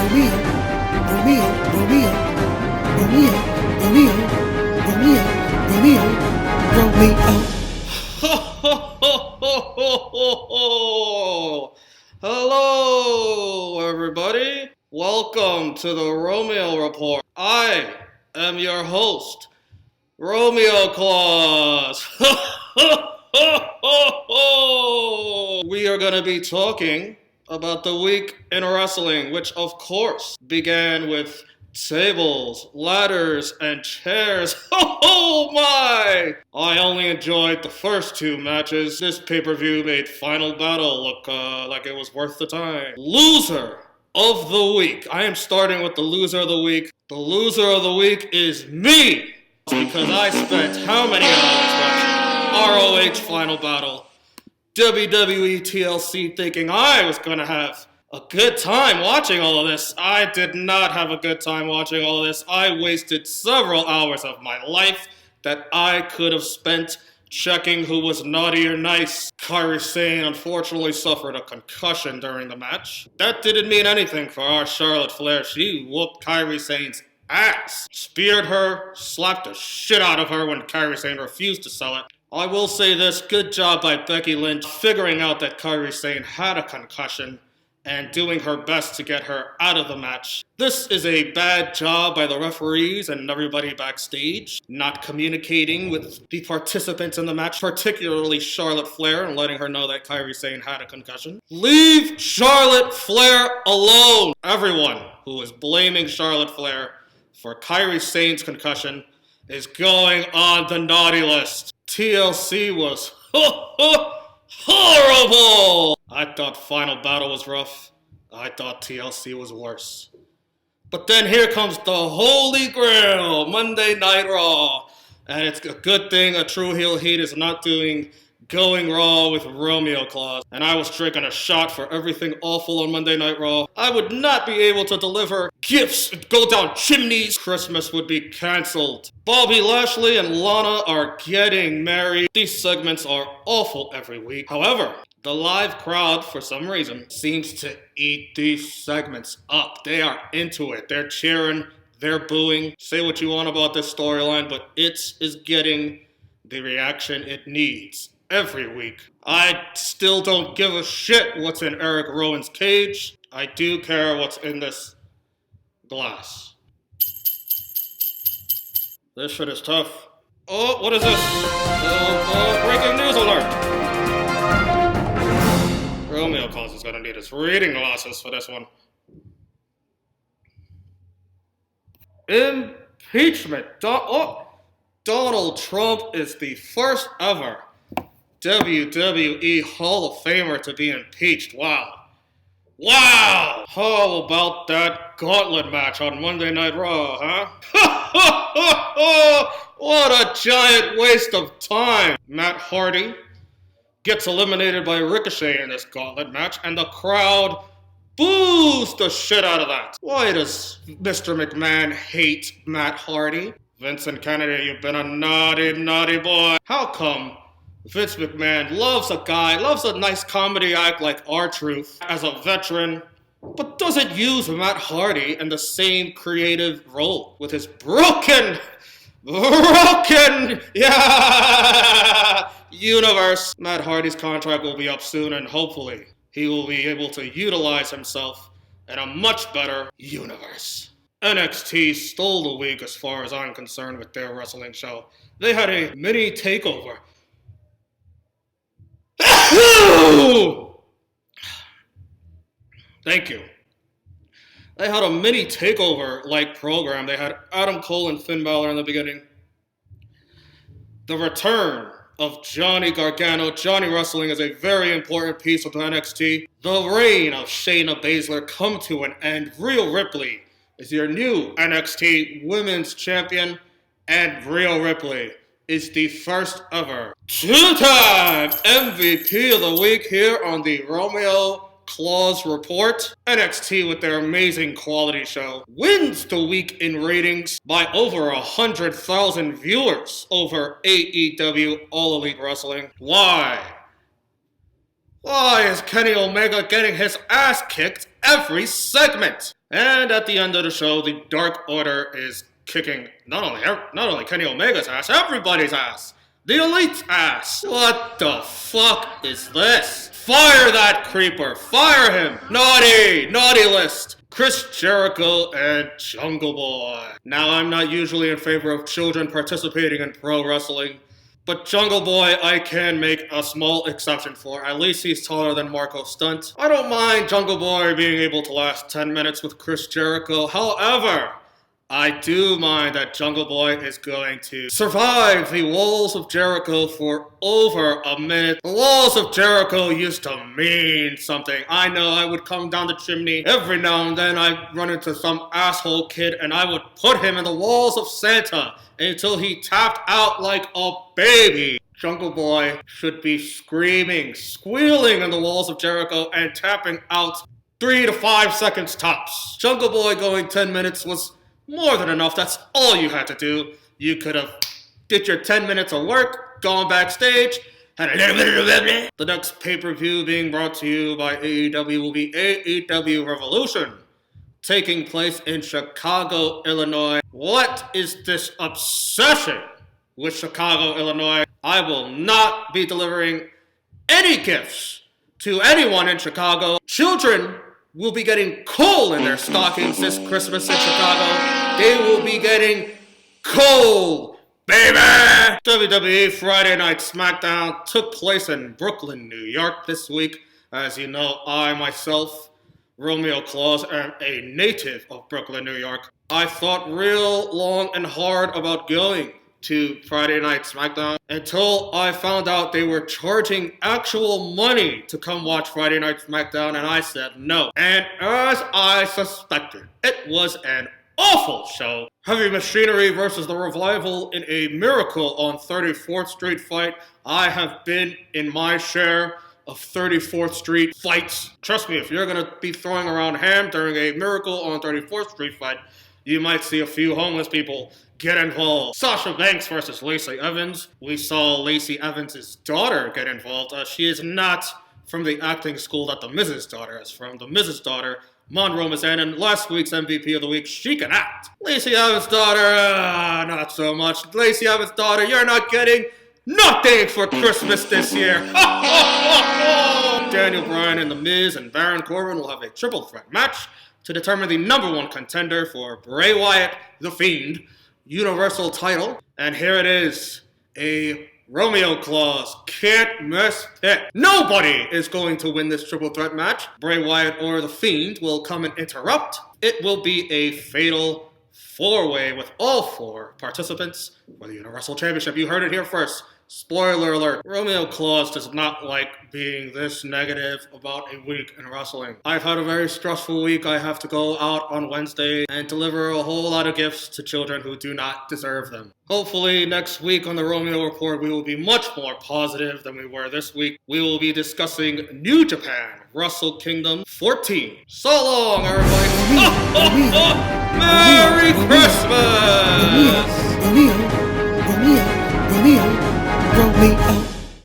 Romeo, Romeo, Romeo, Romeo, Romeo, Romeo, Romeo, Romeo. Ho, ho, ho, ho, ho, ho. Hello, everybody. Welcome to the Romeo Report. I am your host, Romeo Claus. We are going to be talking about the week in wrestling, which of course began with tables, ladders, and chairs. Oh my! I only enjoyed the first two matches. This pay-per-view made Final Battle look like it was worth the time. Loser of the week. I am starting with the loser of the week. The loser of the week is me! Because I spent how many hours watching ROH Final Battle, WWE TLC, thinking I was going to have a good time watching all of this. I did not have a good time watching all of this. I wasted several hours of my life that I could have spent checking who was naughty or nice. Kairi Sane unfortunately suffered a concussion during the match. That didn't mean anything for our Charlotte Flair. She whooped Kairi Sane's ass. Speared her, slapped the shit out of her when Kairi Sane refused to sell it. I will say this, good job by Becky Lynch figuring out that Kairi Sane had a concussion and doing her best to get her out of the match. This is a bad job by the referees and everybody backstage, not communicating with the participants in the match, particularly Charlotte Flair, and letting her know that Kairi Sane had a concussion. Leave Charlotte Flair alone! Everyone who is blaming Charlotte Flair for Kairi Sane's concussion is going on the naughty list. TLC was horrible! I thought Final Battle was rough. I thought TLC was worse. But then here comes the Holy Grail, Monday Night Raw. And it's a good thing a true heel heat is not doing Going Raw with Romeo Claus. And I was drinking a shot for everything awful on Monday Night Raw. I would not be able to deliver gifts and go down chimneys. Christmas would be cancelled. Bobby Lashley and Lana are getting married. These segments are awful every week. However, the live crowd, for some reason, seems to eat these segments up. They are into it. They're cheering. They're booing. Say what you want about this storyline, but it is getting the reaction it needs every week. I still don't give a shit what's in Eric Rowan's cage. I do care what's in this glass. This shit is tough. Oh, what is this? Breaking news alert! Romeo Claus is gonna need his reading glasses for this one. Impeachment. Donald Trump is the first ever WWE Hall of Famer to be impeached. Wow. Wow! How about that gauntlet match on Monday Night Raw, huh? What a giant waste of time! Matt Hardy gets eliminated by Ricochet in this gauntlet match, and the crowd boos the shit out of that. Why does Mr. McMahon hate Matt Hardy? Vincent Kennedy, you've been a naughty, naughty boy. How come Vince McMahon loves a nice comedy act like R-Truth as a veteran, but doesn't use Matt Hardy in the same creative role with his broken universe? Matt Hardy's contract will be up soon, and hopefully he will be able to utilize himself in a much better universe. NXT stole the week as far as I'm concerned with their wrestling show. They had a mini takeover. Thank you. They had a mini takeover-like program. They had Adam Cole and Finn Balor in the beginning. The return of Johnny Gargano. Johnny Wrestling is a very important piece of NXT. The reign of Shayna Baszler come to an end. Rhea Ripley is your new NXT Women's Champion, and Rhea Ripley is the first ever two-time MVP of the week here on the Romeo Claus Report. NXT, with their amazing quality show, wins the week in ratings by over 100,000 viewers over AEW All Elite Wrestling. Why? Why is Kenny Omega getting his ass kicked every segment? And at the end of the show, the Dark Order is kicking not only Kenny Omega's ass, everybody's ass. The Elite's ass. What the fuck is this? Fire that creeper. Fire him. Naughty list. Chris Jericho and Jungle Boy. Now, I'm not usually in favor of children participating in pro wrestling, but Jungle Boy I can make a small exception for. At least he's taller than Marco Stunt. I don't mind Jungle Boy being able to last 10 minutes with Chris Jericho. However, I do mind that Jungle Boy is going to survive the walls of Jericho for over a minute. The walls of Jericho used to mean something. I know I would come down the chimney every now and then. I'd run into some asshole kid and I would put him in the walls of Santa until he tapped out like a baby. Jungle Boy should be screaming, squealing in the walls of Jericho and tapping out 3 to 5 seconds tops. Jungle Boy going 10 minutes was more than enough. That's all you had to do. You could have did your 10 minutes of work, gone backstage, had a little bit of The next pay-per-view being brought to you by AEW will be AEW Revolution, taking place in Chicago, Illinois. What is this obsession with Chicago, Illinois? I will not be delivering any gifts to anyone in Chicago. Children will be getting coal in their stockings this Christmas in Chicago. They will be getting coal, baby! WWE Friday Night SmackDown took place in Brooklyn, New York this week. As you know, I myself, Romeo Claus, am a native of Brooklyn, New York. I thought real long and hard about going to Friday Night SmackDown until I found out they were charging actual money to come watch Friday Night SmackDown, and I said no. And as I suspected, it was an awful show. Heavy Machinery versus The Revival in a Miracle on 34th Street fight. I have been in my share of 34th Street fights. Trust me, if you're gonna be throwing around ham during a Miracle on 34th Street fight, you might see a few homeless people get involved. Sasha Banks versus Lacey Evans. We saw Lacey Evans' daughter get involved. She is not from the acting school that the Mrs. daughter is from. The Mrs. daughter, Monroe Mazzanin, last week's MVP of the week, she can act. Lacey Evans' daughter, not so much. Lacey Evans' daughter, you're not getting nothing for Christmas this year. Daniel Bryan and The Miz and Baron Corbin will have a triple threat match to determine the number one contender for Bray Wyatt, The Fiend, Universal title. And here it is, a Romeo Claus can't miss it. Nobody is going to win this triple threat match. Bray Wyatt or The Fiend will come and interrupt. It will be a fatal four-way with all 4 participants for the Universal Championship. You heard it here first. Spoiler alert, Romeo Claus does not like being this negative about a week in wrestling. I've had a very stressful week. I have to go out on Wednesday and deliver a whole lot of gifts to children who do not deserve them. Hopefully next week on the Romeo Report, we will be much more positive than we were this week. We will be discussing New Japan, Wrestle Kingdom 14. So long, everybody. Merry Christmas! Romeo.